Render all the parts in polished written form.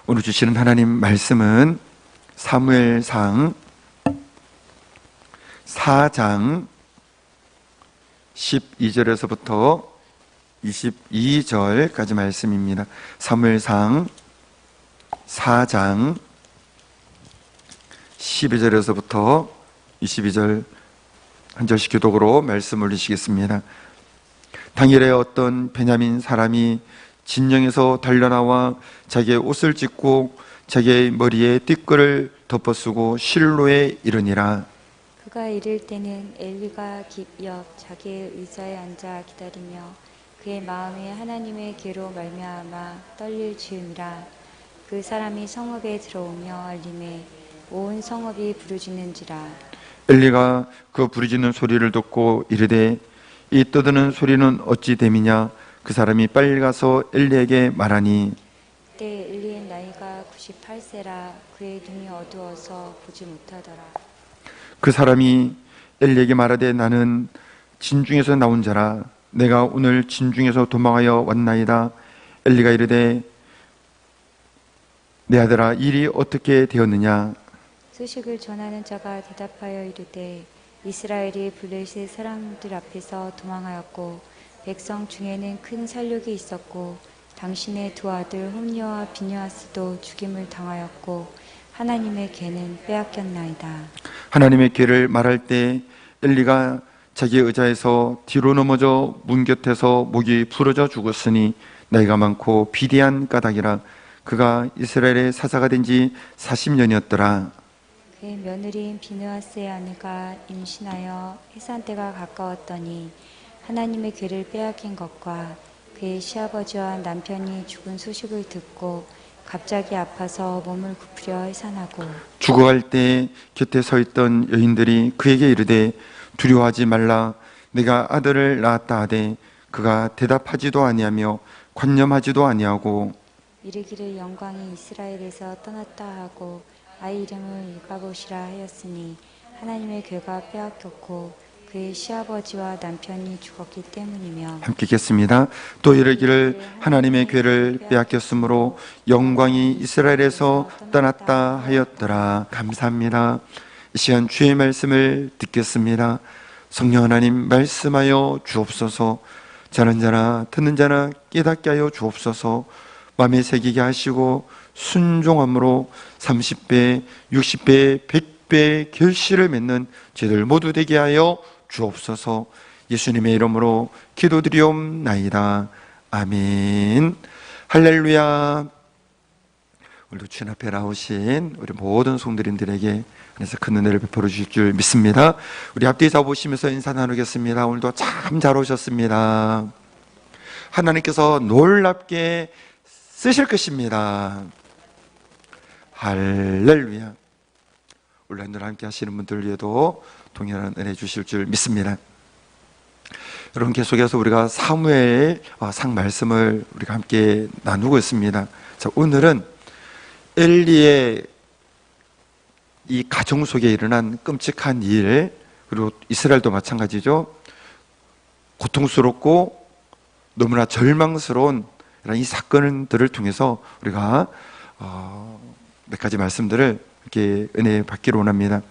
오늘 주시는 하나님 말씀은 사무엘상 4장 12절에서부터 22절까지 말씀입니다. 사무엘상 4장 12절에서부터 22절 한 절씩 교독으로 말씀 올리시겠습니다. 당일에 어떤 베냐민 사람이 진영에서 달려나와 자기의 옷을 찢고 자기의 머리에 띠끌을 덮어쓰고 실로에 이르니라. 그가 이를 때는 엘리가 깁 옆 자기의 의자에 앉아 기다리며 그의 마음이 하나님의 괴로 말미암아 떨릴 즈음이라. 그 사람이 성읍에 들어오며 알림에 온 성읍이 부르짖는지라. 엘리가 그 부르짖는 소리를 듣고 이르되 이 떠드는 소리는 어찌 됨이냐. 그 사람이 빨리 가서 엘리에게 말하니 그때 엘리의 나이가 98세라. 그의 눈이 어두워서 보지 못하더라. 그 사람이 엘리에게 말하되 나는 진중에서 나온 자라. 내가 오늘 진중에서 도망하여 왔나이다. 엘리가 이르되 내 아들아 일이 어떻게 되었느냐. 소식을 전하는 자가 대답하여 이르되 이스라엘이 블레셋 사람들 앞에서 도망하였고 백성 중에는 큰 살육이 있었고 당신의 두 아들 홈리와 비느하스도 죽임을 당하였고 하나님의 괴는 빼앗겼나이다. 하나님의 괴를 말할 때 엘리가 자기의 의자에서 뒤로 넘어져 문 곁에서 목이 부러져 죽었으니 나이가 많고 비대한 까닭이라. 그가 이스라엘의 사사가 된 지 40년이었더라. 그의 며느리인 비느하스의 아내가 임신하여 해산 때가 가까웠더니 하나님의 괴를 빼앗긴 것과 그의 시아버지와 남편이 죽은 소식을 듣고 갑자기 아파서 몸을 굽으려 해산하고 죽어갈 때 곁에 서 있던 여인들이 그에게 이르되 두려워하지 말라. 내가 아들을 낳았다 하되 그가 대답하지도 아니하며 관념하지도 아니하고 이르기를 영광이 이스라엘에서 떠났다 하고 아이 이름을 일가봇이라 하였으니 하나님의 괴가 빼앗겼고 그의 시아버지와 남편이 죽었기 때문이며. 함께 읽겠습니다. 또 이르기를 하나님의 괴를 빼앗겼으므로 영광이 이스라엘에서 떠났다 하였더라. 감사합니다. 이 시간 주의 말씀을 듣겠습니다. 성령 하나님 말씀하여 주옵소서. 자는 자나 듣는 자나 깨닫게 하여 주옵소서. 마음에 새기게 하시고 순종함으로 30배, 60배, 100배 결실을 맺는 저희들 모두 되게 하여 주옵소서. 예수님의 이름으로 기도드리옵나이다. 아멘. 할렐루야. 오늘도 주님 앞에 나오신 우리 모든 성도님들에게 그래서 큰 은혜를 베풀어 주실 줄 믿습니다. 우리 앞뒤 잡으시면서 인사 나누겠습니다. 오늘도 참 잘 오셨습니다. 하나님께서 놀랍게 쓰실 것입니다. 할렐루야. 온라인으로 함께 하시는 분들 위에도 동일한 은혜 주실 줄 믿습니다. 여러분, 계속해서 우리가 사무엘상 말씀을 우리가 함께 나누고 있습니다. 자, 오늘은 엘리의 이 가정 속에 일어난 끔찍한 일, 그리고 이스라엘도 마찬가지죠. 고통스럽고 너무나 절망스러운 이 사건들을 통해서 우리가 몇 가지 말씀들을 이렇게 은혜 받기를 원합니다.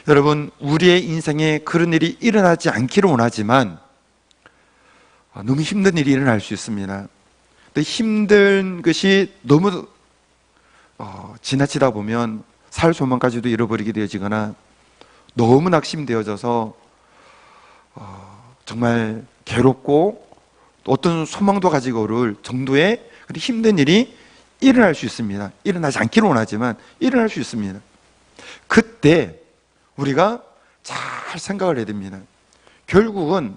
여러분, 우리의 인생에 그런 일이 일어나지 않기를 원하지만 너무 힘든 일이 일어날 수 있습니다. 또 힘든 것이 너무 지나치다 보면 살 소망까지도 잃어버리게 되어지거나 너무 낙심되어져서 정말 괴롭고 어떤 소망도 가지고 어려울 정도의 힘든 일이 일어날 수 있습니다. 일어나지 않기를 원하지만 일어날 수 있습니다. 그때 우리가 잘 생각을 해야 됩니다. 결국은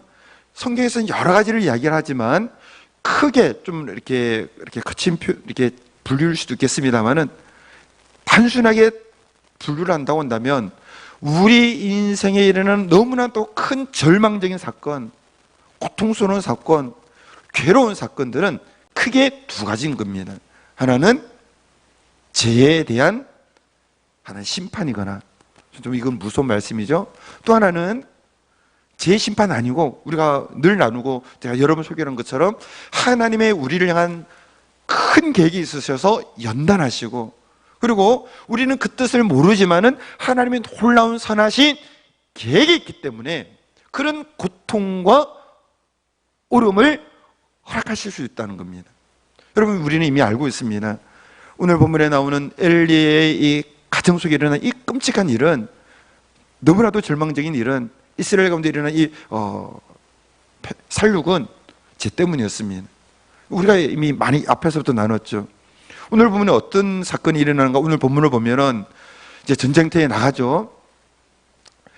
성경에서는 여러 가지를 이야기를 하지만 크게 좀 이렇게 거친 이렇게 분류일 수도 있겠습니다만은 단순하게 분류를 한다고 한다면 우리 인생에 일어나는 너무나 또 큰 절망적인 사건, 고통스러운 사건, 괴로운 사건들은 크게 두 가지인 겁니다. 하나는 죄에 대한 하나는 심판이거나, 좀 이건 무서운 말씀이죠. 또 하나는 죄 심판 아니고 우리가 늘 나누고 제가 여러 번 소개한 것처럼 하나님의 우리를 향한 큰 계획이 있으셔서 연단하시고, 그리고 우리는 그 뜻을 모르지만은 하나님의 놀라운 선하신 계획이 있기 때문에 그런 고통과 어려움을 허락하실 수 있다는 겁니다. 여러분, 우리는 이미 알고 있습니다. 오늘 본문에 나오는 엘리의 이 가정 속에 일어난 이 끔찍한 일은, 너무나도 절망적인 일은, 이스라엘 가운데 일어난 이 살육은 죄 때문이었습니다. 우리가 이미 많이 앞에서부터 나눴죠. 오늘 본문에 어떤 사건이 일어나는가? 오늘 본문을 보면은 이제 전쟁터에 나가죠.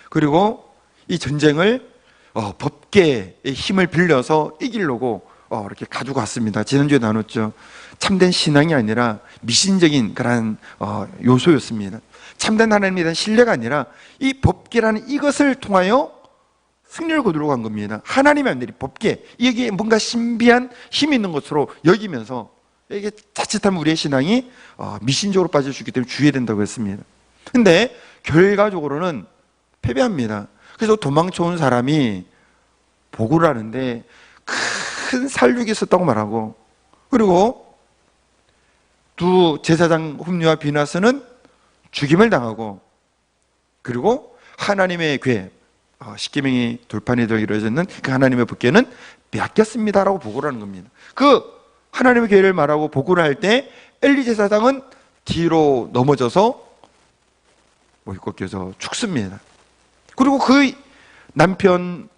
그리고 이 전쟁을 법계의 힘을 빌려서 이기려고 이렇게 가지고 왔습니다. 지난주에 나눴죠. 참된 신앙이 아니라 미신적인 그런 요소였습니다. 참된 하나님에 대한 신뢰가 아니라 이 법계라는 이것을 통하여 승리를 거두려고 한 겁니다. 하나님이 아니라 법계, 이게 뭔가 신비한 힘이 있는 것으로 여기면서, 이게 자칫하면 우리의 신앙이 미신적으로 빠질 수 있기 때문에 주의해야 된다고 했습니다. 근데 결과적으로는 패배합니다. 그래서 도망쳐온 사람이 보고를 하는데 큰 살육이 있었다고 말하고, 그리고 두 제사장 홈리와 비나스는 죽임을 당하고, 그리고 하나님의 궤, 십계명이 돌판이 되어 이루어졌는 그 하나님의 법궤는 빼앗겼습니다라고 보고를 하는 겁니다. 그 하나님의 궤를 말하고 보고를 할 때 엘리 제사장은 뒤로 넘어져서 꺾여서 죽습니다. 그리고 그 남편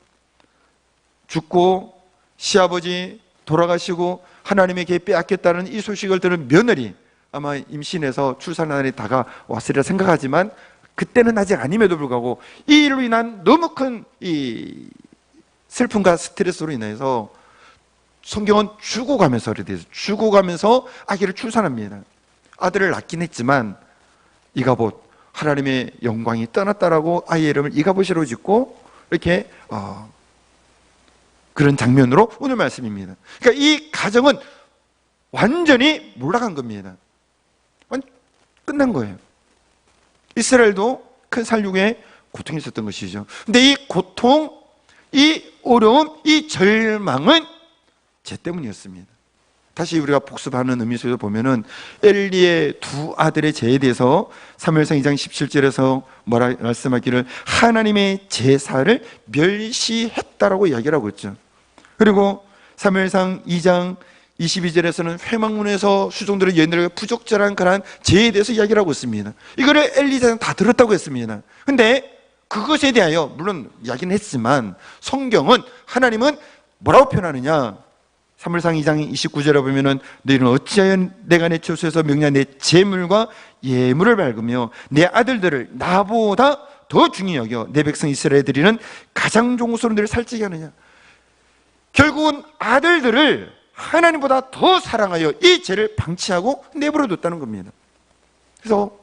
죽고 시아버지 돌아가시고 하나님의 궤 빼앗겼다는 이 소식을 들은 며느리, 아마 임신해서 출산의 날이 다가왔으리라 생각하지만 그때는 아직 아님에도 불구하고 이 일로 인한 너무 큰 이 슬픔과 스트레스로 인해서 성경은 죽어가면서 죽어가면서 아기를 출산합니다. 아들을 낳긴 했지만 이가봇, 하나님의 영광이 떠났다라고 아이의 이름을 이가봇이라고 짓고, 이렇게 그런 장면으로 오늘 말씀입니다. 그러니까 이 가정은 완전히 몰락한 겁니다. 끝난 거예요. 이스라엘도 큰 살육에 고통이 있었던 것이죠. 근데 이 고통, 이 어려움, 이 절망은 죄 때문이었습니다. 다시 우리가 복습하는 의미 속에서 보면은 엘리의 두 아들의 죄에 대해서 사무엘상 2장 17절에서 뭐라 말씀하기를 하나님의 제사를 멸시했다라고 이야기를 하고 있죠. 그리고 사무엘상 2장 22절에서는 회막문에서 수종들의 여인들에게 부적절한 그러한 죄에 대해서 이야기를 하고 있습니다. 이거를 엘리사는 다 들었다고 했습니다. 근데 그것에 대하여 물론 이야기는 했지만 성경은, 하나님은 뭐라고 표현하느냐? 사무엘상 2장 29절에 보면은 너희는 어찌하여 내가 내 처소에서 명령한 내 제물과 예물을 밟으며 내 아들들을 나보다 더 중히 여겨 내 백성 이스라엘에 드리는 가장 좋은 것으로 너를 살찌게 하느냐? 결국은 아들들을 하나님보다 더 사랑하여 이 죄를 방치하고 내버려 뒀다는 겁니다. 그래서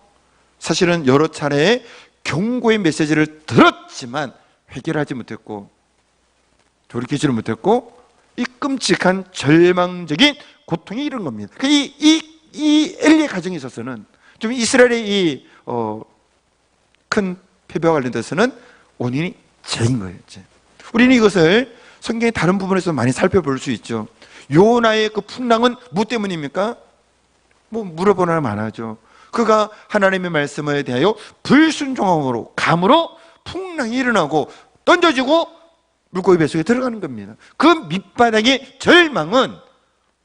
사실은 여러 차례 경고의 메시지를 들었지만 해결하지 못했고 돌이키지를 못했고 이 끔찍한 절망적인 고통이 이런 겁니다. 이 엘리의 가정에 있어서는 좀 이스라엘의 이 큰 패배와 관련돼서는 원인이 죄인 거예요. 죄. 우리는 이것을 성경의 다른 부분에서 많이 살펴볼 수 있죠. 요나의 그 풍랑은 뭐 때문입니까? 뭐 물어보나 많아죠. 그가 하나님의 말씀에 대하여 불순종함으로 감으로 풍랑이 일어나고 던져지고 물고기 뱃속에 들어가는 겁니다. 그 밑바닥의 절망은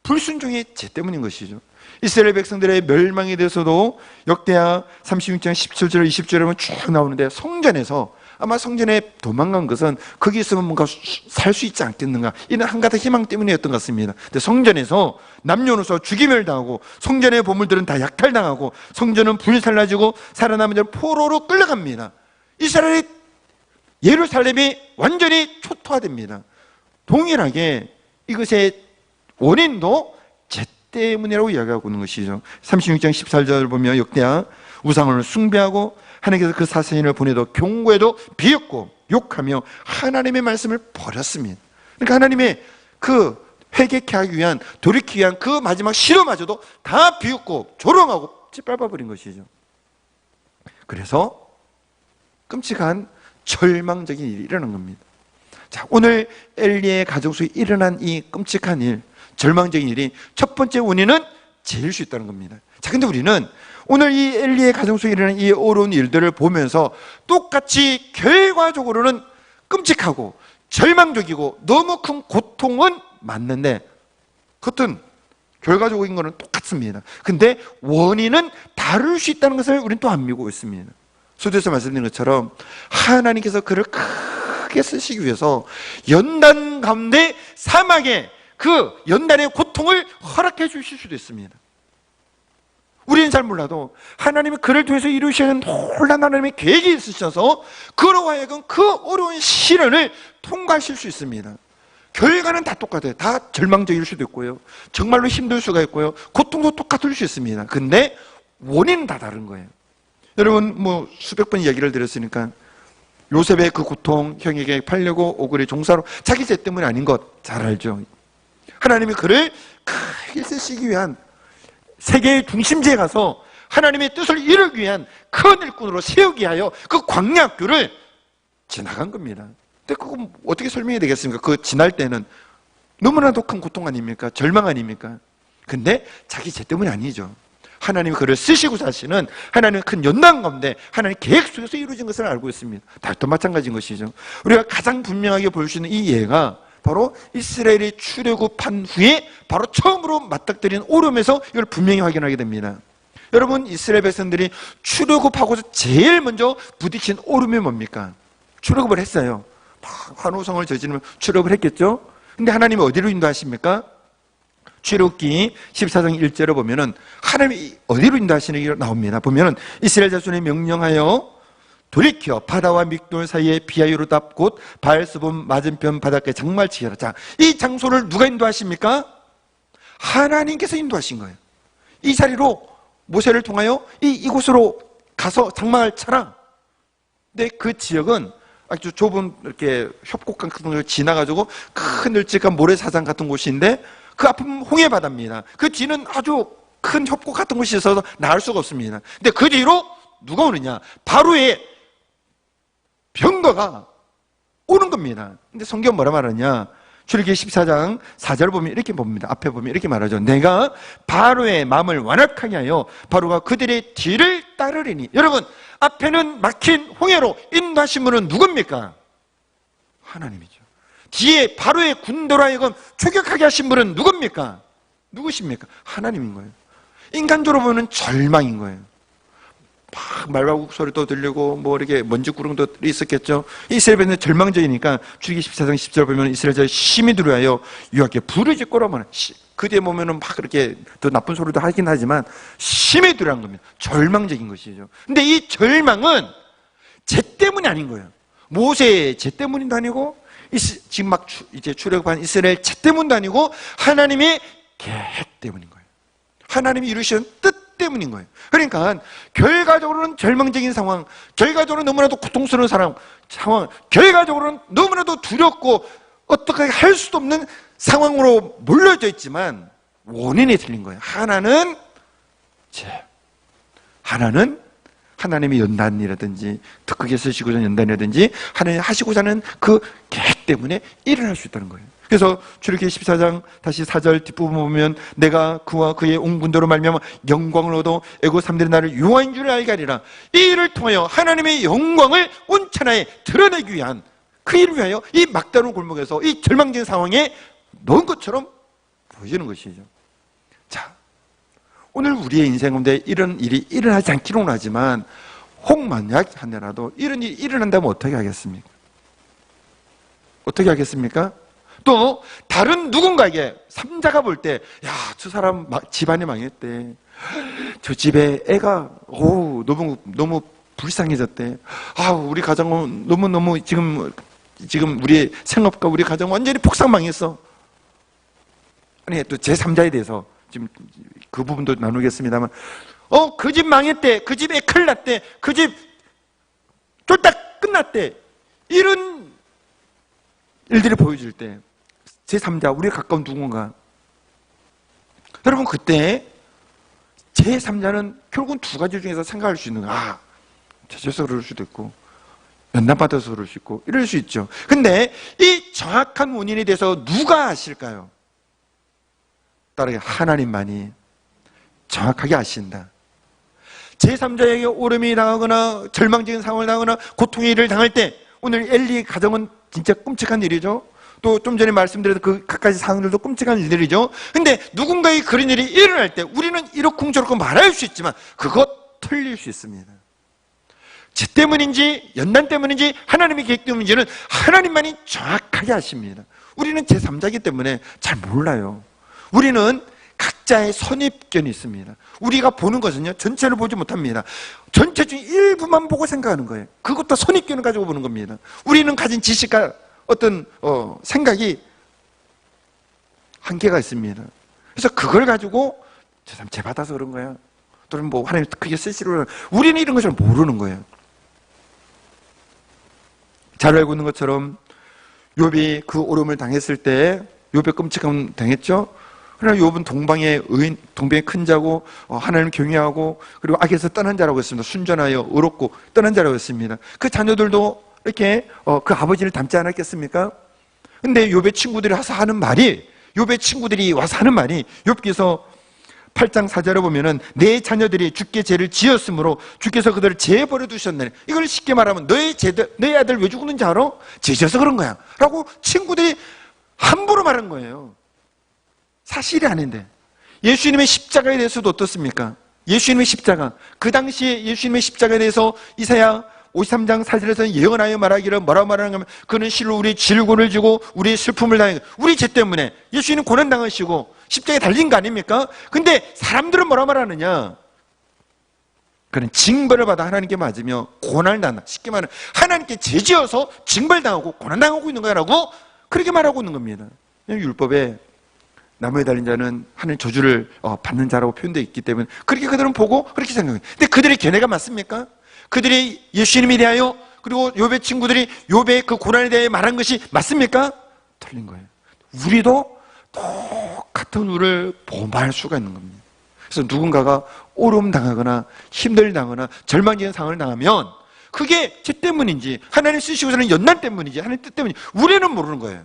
불순종의 죄 때문인 것이죠. 이스라엘 백성들의 멸망에 대해서도 역대하 36장 17절 20절에 보면 쭉 나오는데, 성전에서 아마 성전에 도망간 것은 거기 있으면 뭔가 살 수 있지 않겠는가, 이런 한가닥 희망 때문이었던 것 같습니다. 근데 성전에서 남녀노소 죽임을 당하고 성전의 보물들은 다 약탈당하고 성전은 불살라지고 살아남은 자는 포로로 끌려갑니다. 이스라엘의 예루살렘이 완전히 초토화됩니다. 동일하게 이것의 원인도 죄 때문이라고 이야기하고 있는 것이죠. 36장 14절을 보면 역대하 우상을 숭배하고 하나님께서 그 사신을 보내도 경고에도 비웃고 욕하며 하나님의 말씀을 버렸습니다. 그러니까 하나님의 그 회개케 하기 위한, 돌이키기 위한 그 마지막 시도마저도 다 비웃고 조롱하고 짓밟아버린 것이죠. 그래서 끔찍한 절망적인 일이 일어난 겁니다. 자, 오늘 엘리의 가정 속에 일어난 이 끔찍한 일, 절망적인 일이 첫 번째 원인은 제일 수 있다는 겁니다. 자, 근데 우리는 오늘 이 엘리의 가정 속에 일어나는 이 어려운 일들을 보면서 똑같이 결과적으로는 끔찍하고 절망적이고 너무 큰 고통은 맞는데 그것은 결과적인 거는 똑같습니다. 근데 원인은 다를 수 있다는 것을 우리는 또 안 미고 있습니다. 서두에서 말씀드린 것처럼 하나님께서 그를 크게 쓰시기 위해서 연단 가운데 사막에 그 연단의 고통을 허락해 주실 수도 있습니다. 우리는 잘 몰라도 하나님이 그를 통해서 이루시는 놀라운 하나님의 계획이 있으셔서 그로 하여금 그 어려운 시련을 통과하실 수 있습니다. 결과는 다 똑같아요. 다 절망적일 수도 있고요, 정말로 힘들 수가 있고요, 고통도 똑같을 수 있습니다. 근데 원인은 다 다른 거예요. 여러분 뭐 수백 번 이야기를 드렸으니까 요셉의 그 고통, 형에게 팔려고 오그리 종사로 자기 죄 때문이 아닌 것 잘 알죠. 하나님이 그를 크게 쓰시기 위한, 세계의 중심지에 가서 하나님의 뜻을 이루기 위한 큰 일꾼으로 세우기 위하여 그 광야학교를 지나간 겁니다. 근데 그거 어떻게 설명이 되겠습니까? 그 지날 때는 너무나도 큰 고통 아닙니까? 절망 아닙니까? 근데 자기 죄 때문이 아니죠. 하나님이 그를 쓰시고자 하시는 하나님의 큰 연단 가운데 하나님의 계획 속에서 이루어진 것을 알고 있습니다. 다윗도 마찬가지인 것이죠. 우리가 가장 분명하게 볼 수 있는 이 예가 바로 이스라엘이 출애굽한 후에 바로 처음으로 맞닥뜨린 오름에서 이걸 분명히 확인하게 됩니다. 여러분, 이스라엘 백성들이 출애굽하고서 제일 먼저 부딪힌 오름이 뭡니까? 출애굽을 했어요. 막 환호성을 저지르면 출애굽을 했겠죠? 근데 하나님이 어디로 인도하십니까? 출애굽기 14장 1절을 보면은 하나님이 어디로 인도하시는 게 나옵니다. 보면은 이스라엘 자손이 명령하여 돌이켜 바다와 믹돌 사이에 비하유로답 곧 바알스본 맞은편 바닷가에 장말치게 하라. 자, 이 장소를 누가 인도하십니까? 하나님께서 인도하신 거예요. 이 자리로 모세를 통하여 이곳으로 가서 장막을 쳐라. 근데 그 지역은 아주 좁은 이렇게 협곡 같은 걸 지나가지고 큰 널찍한 모래사장 같은 곳인데 그 앞은 홍해 바다입니다. 그 뒤는 아주 큰 협곡 같은 곳이 있어서 나을 수가 없습니다. 근데 그 뒤로 누가 오느냐? 바로의 병거가 오는 겁니다. 근데 성경 뭐라 말하냐? 출애굽기 14장 4절 보면 이렇게 봅니다. 앞에 보면 이렇게 말하죠. 내가 바로의 마음을 완악하게 하여 바로가 그들의 뒤를 따르리니. 여러분, 앞에는 막힌 홍해로 인도하신 분은 누굽니까? 하나님이죠. 뒤에 바로의 군대로 하여금 추격하게 하신 분은 누굽니까? 누구십니까? 하나님인 거예요. 인간적으로 보면 절망인 거예요. 막 말발굽 소리도 들리고 뭐 이렇게 먼지 구름도 있었겠죠. 이스라엘 백성은 절망적이니까 출애굽기 14장 10절 보면 이스라엘 자손이 심히 두려워하여 여호와께 부르짖 꼬라보는, 그 뒤에 보면은 막 그렇게 더 나쁜 소리도 하긴 하지만 심히 두려워한 겁니다. 절망적인 것이죠. 근데 이 절망은 죄 때문이 아닌 거예요. 모세의 죄 때문도 아니고 지금 막 이제 출애굽한 이스라엘 죄 때문도 아니고 하나님의 계획 때문인 거예요. 하나님이 이루시는 뜻 때문인 거예요. 그러니까 결과적으로는 절망적인 상황, 결과적으로는 너무나도 고통스러운 상황, 결과적으로는 너무나도 두렵고 어떻게 할 수도 없는 상황으로 몰려져 있지만 원인이 틀린 거예요. 하나는 죄, 하나는 하나님의 연단이라든지 특극에 쓰시고자 하는 연단이라든지 하나님이 하시고자 하는 그 계획 때문에 일어날 수 있다는 거예요. 그래서 출애굽기 14장 다시 4절 뒷부분 보면 내가 그와 그의 온 군대로 말미암아 영광을 얻어 애굽 사람들이 나를 여호와인 줄 알게 하리라. 이 일을 통하여 하나님의 영광을 온 천하에 드러내기 위한, 그 일을 위하여 이 막다른 골목에서 이 절망적인 상황에 넣은 것처럼 보여지는 것이죠. 자, 오늘 우리의 인생 가운데 이런 일이 일어나지 않기로는 하지만 혹 만약 하더라도 이런 일이 일어난다면 어떻게 하겠습니까? 어떻게 하겠습니까? 또 다른 누군가에게 삼자가 볼 때, 야, 저 사람 집안이 망했대, 저 집에 애가 너무 불쌍해졌대, 우리 가정은 너무너무 지금 우리의 생업과 우리 가정 완전히 폭삭망했어. 아니, 또 제3자에 대해서 지금 그 부분도 나누겠습니다만, 그 집 망했대, 그 집에 큰일 났대, 그 집 쫄딱 끝났대, 이런 일들이 보여질 때 제3자, 우리에 가까운 누군가, 여러분, 그때 제3자는 결국은 두 가지 중에서 생각할 수 있는 거야. 죄져서 그럴 수도 있고 연단받아서 그럴 수 있고 이럴 수 있죠. 근데 이 정확한 원인에 대해서 누가 아실까요? 따라서 하나님만이 정확하게 아신다. 제3자에게 오름이 당하거나 절망적인 상황을 당하거나 고통의 일을 당할 때, 오늘 엘리의 가정은 진짜 끔찍한 일이죠. 또 좀 전에 말씀드렸던 그 갖가지 상황들도 끔찍한 일들이죠. 근데 누군가의 그런 일이 일어날 때 우리는 이렇쿵저렇쿵 말할 수 있지만 그것 틀릴 수 있습니다. 죄 때문인지 연단 때문인지 하나님의 계획 때문인지는 하나님만이 정확하게 아십니다. 우리는 제3자이기 때문에 잘 몰라요. 우리는 각자의 선입견이 있습니다. 우리가 보는 것은요, 전체를 보지 못합니다. 전체 중 일부만 보고 생각하는 거예요. 그것도 선입견을 가지고 보는 겁니다. 우리는 가진 지식과 어떤 생각이 한계가 있습니다. 그래서 그걸 가지고 저 사람 죄 받아서 그런 거야, 또는 뭐 하나님 크게 쓰시려고, 우리는 이런 것을 모르는 거예요. 잘 알고 있는 것처럼 욥이 그 오름을 당했을 때 욥의 끔찍함 당했죠. 그러나 욥은 동방의 의인, 동방의 큰 자고 하나님을 경외하고 그리고 악에서 떠난 자라고 했습니다. 순전하여 의롭고 떠난 자라고 했습니다. 그 자녀들도 이렇게 그 아버지를 닮지 않았겠습니까? 근데 욥의 친구들이 와서 하는 말이, 욥기서 8장 4절에 보면은 내 자녀들이 주께 죄를 지었으므로 주께서 그들을 죄에 버려두셨네. 이걸 쉽게 말하면 너희 아들 왜 죽었는지 알아? 죄 지어서 그런 거야 라고 친구들이 함부로 말한 거예요. 사실이 아닌데. 예수님의 십자가에 대해서도 어떻습니까? 예수님의 십자가, 그 당시에 예수님의 십자가에 대해서 이사야 53장 4절에서는 예언하여 말하기를 뭐라고 말하는가 하면, 그는 실로 우리의 질고를 지고 우리의 슬픔을 당하고, 우리 죄 때문에 예수님 고난 당하시고 십자가에 달린 거 아닙니까? 근데 사람들은 뭐라고 말하느냐? 그는 징벌을 받아 하나님께 맞으며 고난을 당한다. 쉽게 말하면 하나님께 죄지어서 징벌당하고 고난당하고 있는 거라고 그렇게 말하고 있는 겁니다. 율법에 나무에 달린 자는 하나님 저주를 받는 자라고 표현되어 있기 때문에 그렇게 그들은 보고 그렇게 생각해요. 근데 그들의 견해가 맞습니까? 그들이 예수님에 대하여, 그리고 욥의 친구들이 욥의 그 고난에 대해 말한 것이 맞습니까? 틀린 거예요. 우리도 똑같은 우를 범할 수가 있는 겁니다. 그래서 누군가가 오름 당하거나 힘들 당하거나 절망적인 상황을 당하면 그게 죄 때문인지 하나님 쓰시고서는 연단 때문인지 하나님 뜻 때문인지 우리는 모르는 거예요.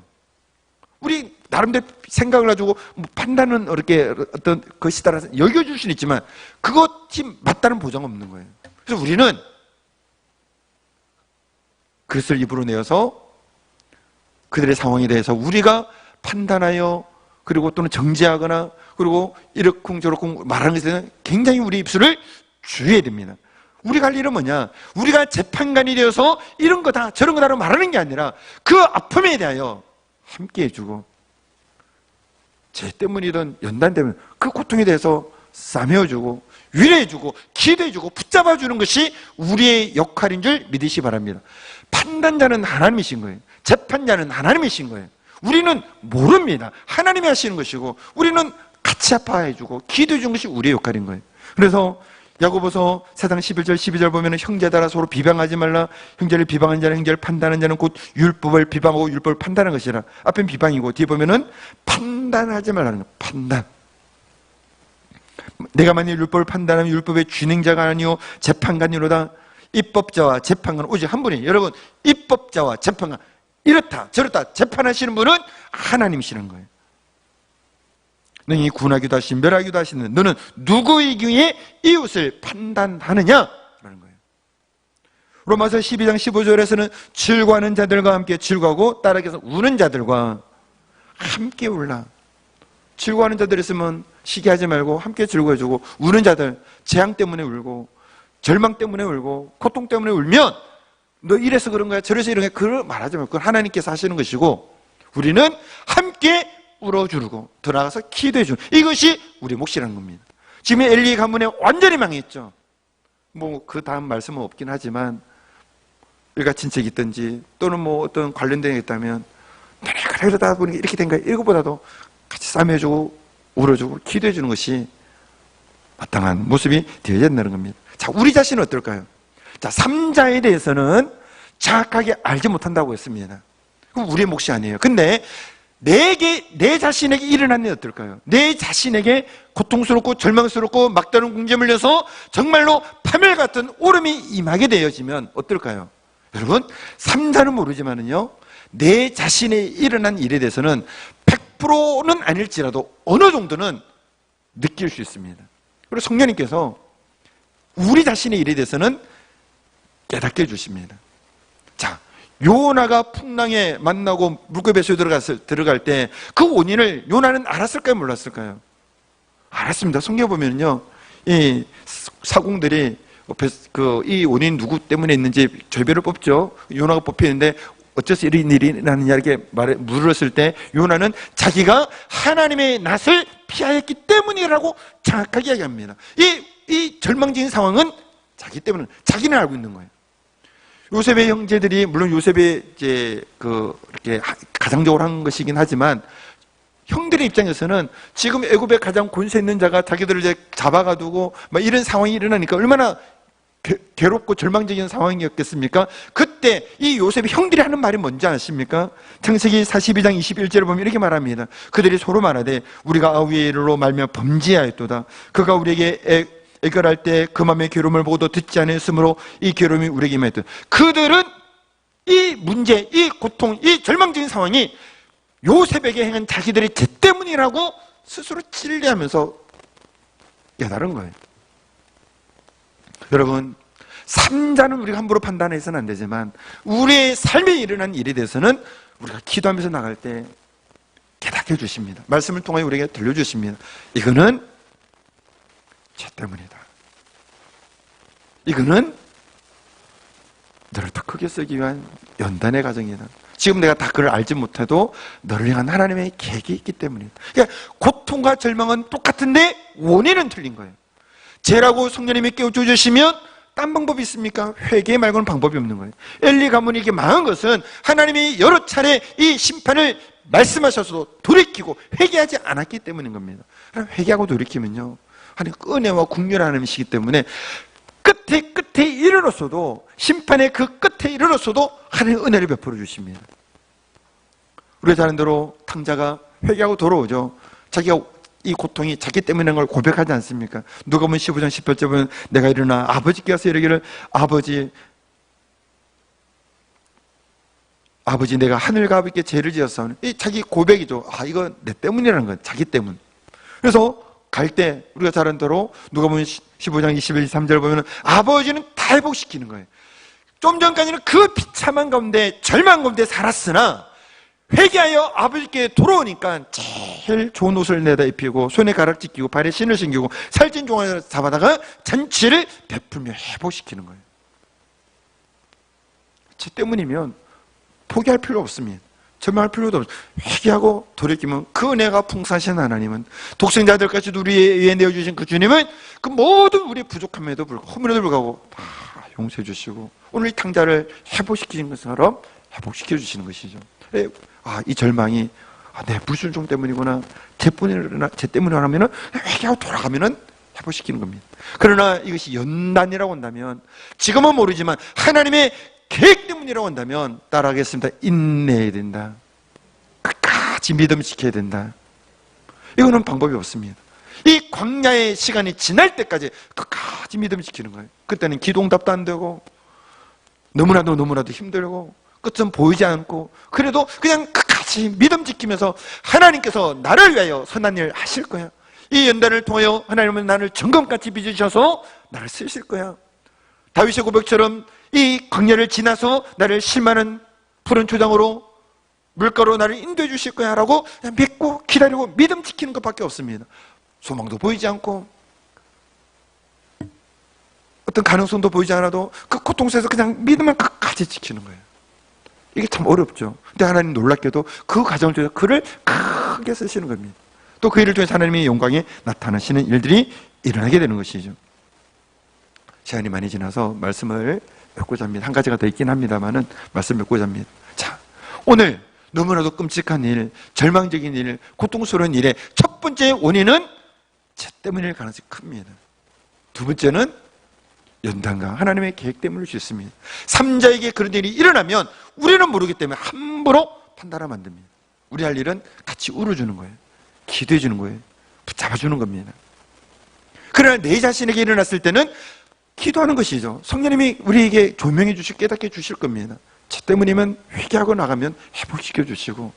우리 나름대로 생각을 가지고 뭐 판단은 이렇게 어떤 것이 따라서 여겨줄 수는 있지만 그것이 맞다는 보장은 없는 거예요. 그래서 우리는 그것을 입으로 내어서 그들의 상황에 대해서 우리가 판단하여 그리고 또는 정지하거나 그리고 이러쿵저러쿵 말하는 것에 대해서 굉장히 우리 입술을 주의해야 됩니다. 우리가 할 일은 뭐냐? 우리가 재판관이 되어서 이런 거다 저런 거다라고 말하는 게 아니라 그 아픔에 대하여 함께 해주고, 죄 때문이든 연단 때문에 그 고통에 대해서 싸매어주고 위로해주고 기도해주고 붙잡아주는 것이 우리의 역할인 줄 믿으시기 바랍니다. 판단자는 하나님이신 거예요. 재판자는 하나님이신 거예요. 우리는 모릅니다. 하나님이 하시는 것이고 우리는 같이 아파해주고 기도해주는 것이 우리의 역할인 거예요. 그래서 야고보서 4장 11절 12절 보면 형제들아 서로 비방하지 말라. 형제를 비방하는 자는 형제를 판단하는 자는 곧 율법을 비방하고 율법을 판단하는 것이라. 앞엔 비방이고 뒤에 보면은 판단하지 말라는 거예요. 판단. 내가 만일 율법을 판단하면 율법의 진행자가 아니요 재판관이로다. 입법자와 재판관 오직 한 분이, 여러분 입법자와 재판관 이렇다 저렇다 재판하시는 분은 하나님이시는 거예요. 너희 구원하기도 하시고 멸하기도 하시는 너는 누구이기에 이웃을 판단하느냐? 라는 거예요. 로마서 12장 15절에서는 즐거워하는 자들과 함께 즐거워하고 따라해서 우는 자들과 함께 울라. 즐거워하는 자들 있으면 시기하지 말고 함께 즐거워해주고, 우는 자들 재앙 때문에 울고 절망 때문에 울고 고통 때문에 울면 너 이래서 그런 거야 저래서 이런 거야 그걸 말하지 말고 그건 하나님께서 하시는 것이고 우리는 함께 울어주고 들어가서 기도해주는, 이것이 우리 몫이라는 겁니다. 지금 엘리 가문에 완전히 망했죠. 뭐 그 다음 말씀은 없긴 하지만 일가 친척이 있든지 또는 뭐 어떤 관련된 게 있다면 내가 그러다 보니 이렇게 된 거야, 이거보다도 같이 싸매주고 울어주고 기도해주는 것이 마땅한 모습이 되어야 된다는 겁니다. 자, 우리 자신은 어떨까요? 자, 3자에 대해서는 정확하게 알지 못한다고 했습니다. 그럼 우리의 몫이 아니에요. 근데 내 자신에게 일어난 일 어떨까요? 내 자신에게 고통스럽고 절망스럽고 막다른 궁지에 물려서 정말로 파멸 같은 오름이 임하게 되어지면 어떨까요? 여러분, 3자는 모르지만은요, 내 자신에 일어난 일에 대해서는 100%는 아닐지라도 어느 정도는 느낄 수 있습니다. 그리고 성령님께서 우리 자신의 일에 대해서는 깨닫게 해주십니다. 자, 요나가 풍랑에 만나고 물고기 배수에 들어갈 때 그 원인을 요나는 알았을까요? 몰랐을까요? 알았습니다. 성경 보면요, 이 사공들이 이 원인 누구 때문에 있는지 죄별을 뽑죠. 요나가 뽑히는데 어째서 이런 일이 일어나느냐 이렇게 물었을 때 요나는 자기가 하나님의 낯을 피하였기 때문이라고 정확하게 이야기합니다. 이 절망적인 상황은 자기 때문에, 자기는 알고 있는 거예요. 요셉의 형제들이, 물론 요셉이 이렇게 가장적으로 한 것이긴 하지만, 형들의 입장에서는 지금 애굽에 가장 권세 있는 자가 자기들을 이제 잡아가두고 막 이런 상황이 일어나니까 얼마나 괴롭고 절망적인 상황이었겠습니까? 그때 이 요셉의 형들이 하는 말이 뭔지 아십니까? 창세기 42장 21절을 보면 이렇게 말합니다. 그들이 서로 말하되 우리가 아우의 일로 말미암아 범죄하였도다. 그가 우리에게 애걸할 때 그 맘의 괴로움을 보고도 듣지 않았으므로 이 괴로움이 우리에게 임하였다. 그들은 이 문제, 이 고통, 이 절망적인 상황이 요셉에게 행한 자기들의 죄 때문이라고 스스로 진리하면서 깨달은 거예요. 여러분, 삼자는 우리가 함부로 판단해서는 안 되지만 우리의 삶에 일어난 일에 대해서는 우리가 기도하면서 나갈 때 깨닫게 해주십니다. 말씀을 통해 우리에게 들려주십니다. 이거는 죄 때문이다. 이거는 너를 더 크게 쓰기 위한 연단의 과정이다. 지금 내가 다 그걸 알지 못해도 너를 향한 하나님의 계획이 있기 때문이다. 그러니까 고통과 절망은 똑같은데 원인은 틀린 거예요. 죄라고 성령님이 깨워주시면 딴 방법이 있습니까? 회개 말고는 방법이 없는 거예요. 엘리 가문이 이렇게 망한 것은 하나님이 여러 차례 이 심판을 말씀하셔서도 돌이키고 회개하지 않았기 때문인 겁니다. 그럼 회개하고 돌이키면요, 하나님 은혜와 국률 하나님이시기 때문에 끝에 이르렀어도, 심판의 그 끝에 이르렀어도 하나님 은혜를 베풀어 주십니다. 우리가 잘 아는 대로 탕자가 회개하고 돌아오죠. 자기가 이 고통이 자기 때문인 걸 고백하지 않습니까? 누가복음 15장 18절 보면 내가 일어나 아버지께 가서 이르기를 아버지 내가 하늘과 아버지께 죄를 지었사오니, 이 자기 고백이죠. 이거 내 때문이라는 건 자기 때문. 그래서 갈 때 우리가 잘 아는 대로 누가복음 15장 21, 23절 보면 아버지는 다 회복시키는 거예요. 좀 전까지는 그 비참한 가운데 절망 가운데 살았으나 회개하여 아버지께 돌아오니까 제일 좋은 옷을 내다 입히고 손에 가락지 끼고 발에 신을 신기고 살찐 종아리를 잡아다가 잔치를 베풀며 회복시키는 거예요. 죄 때문이면 포기할 필요 없습니다. 절망할 필요도 없어요. 회개하고 돌이키면 그 은혜가 풍성하신 하나님은, 독생자들까지도 우리에 의해 내어주신 그 주님은 그 모든 우리 부족함에도 불구하고, 허물에도 불구하고 다 용서해 주시고 오늘 이 탕자를 회복시키신 것처럼 회복시켜 주시는 것이죠. 이 절망이 내 불순종 때문이구나, 죄 때문에 하면은 회개하고 돌아가면은 회복시키는 겁니다. 그러나 이것이 연단이라고 한다면, 지금은 모르지만 하나님의 계획 때문이라고 한다면 따라하겠습니다. 인내해야 된다. 끝까지 믿음 지켜야 된다. 이거는 방법이 없습니다. 이 광야의 시간이 지날 때까지 끝까지 믿음 지키는 거예요. 그때는 기도응답도 안 되고 너무나도 힘들고 끝은 보이지 않고, 그래도 그냥 끝까지 믿음 지키면서 하나님께서 나를 위하여 선한 일 하실 거야. 이 연단을 통하여 하나님은 나를 정금같이 빚으셔서 나를 쓰실 거야. 다윗의 고백처럼 이 광야를 지나서 나를 실만한 푸른 초장으로 물가로 나를 인도해 주실 거야 라고 그냥 믿고 기다리고 믿음 지키는 것밖에 없습니다. 소망도 보이지 않고 어떤 가능성도 보이지 않아도 그 고통 속에서 그냥 믿음을 끝까지 지키는 거예요. 이게 참 어렵죠. 근데 하나님 놀랍게도 그 과정을 통해서 그를 크게 쓰시는 겁니다. 또 그 일을 통해서 하나님의 영광이 나타나시는 일들이 일어나게 되는 것이죠. 시간이 많이 지나서 말씀을 맺고자 합니다. 한 가지가 더 있긴 합니다만은 말씀 맺고자 합니다. 자, 오늘 너무나도 끔찍한 일, 절망적인 일, 고통스러운 일의 첫 번째 원인은 죄 때문일 가능성이 큽니다. 두 번째는 연단과 하나님의 계획 때문일 수 있습니다. 삼자에게 그런 일이 일어나면 우리는 모르기 때문에 함부로 판단하면 안 됩니다. 우리 할 일은 같이 울어주는 거예요. 기도해 주는 거예요. 붙잡아주는 겁니다. 그러나 내 자신에게 일어났을 때는 기도하는 것이죠. 성령님이 우리에게 조명해 주실, 깨닫게 해주실 겁니다. 죄 때문이면 회개하고 나가면 회복시켜 주시고,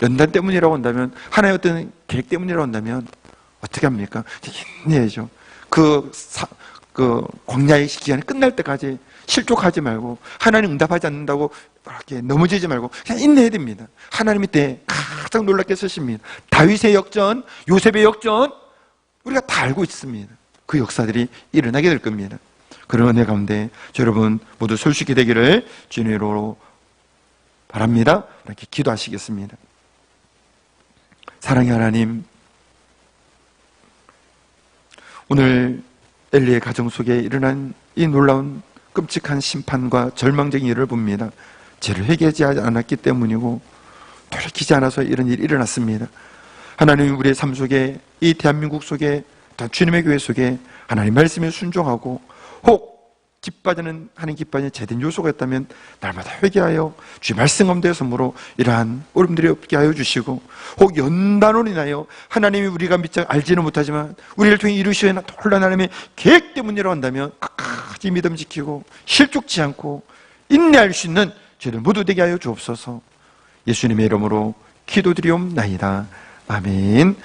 연단 때문이라고 한다면, 하나의 어떤 계획 때문이라고 한다면 어떻게 합니까? 인내해야죠. 그 광야의 기간이 끝날 때까지 실족하지 말고 하나님 응답하지 않는다고 그렇게 넘어지지 말고 그냥 인내해야 됩니다. 하나님이 때 가장 놀랍게 쓰십니다. 다윗의 역전, 요셉의 역전 우리가 다 알고 있습니다. 그 역사들이 일어나게 될 겁니다. 그런 은혜 가운데 여러분 모두 솔직히 되기를 주님으로 바랍니다. 이렇게 기도하시겠습니다. 사랑의 하나님, 오늘 엘리의 가정 속에 일어난 이 놀라운 끔찍한 심판과 절망적인 일을 봅니다. 죄를 회개하지 않았기 때문이고 돌이키지 않아서 이런 일이 일어났습니다. 하나님, 우리의 삶 속에, 이 대한민국 속에, 또 주님의 교회 속에 하나님 말씀에 순종하고 혹 기빠지는 하나님 기빠지는 제된 요소가 있다면 날마다 회개하여 주의 말씀 가운데 섬으로 이러한 어려움들이 없게 하여 주시고, 혹 연단으로 인하여 하나님이 우리가 미처 알지는 못하지만 우리를 통해 이루시는 놀라운 하나님의 계획 때문이라고 한다면 끝까지 믿음 지키고 실족지 않고 인내할 수 있는 저희들 모두 되게 하여 주옵소서. 예수님의 이름으로 기도드리옵나이다. 아멘.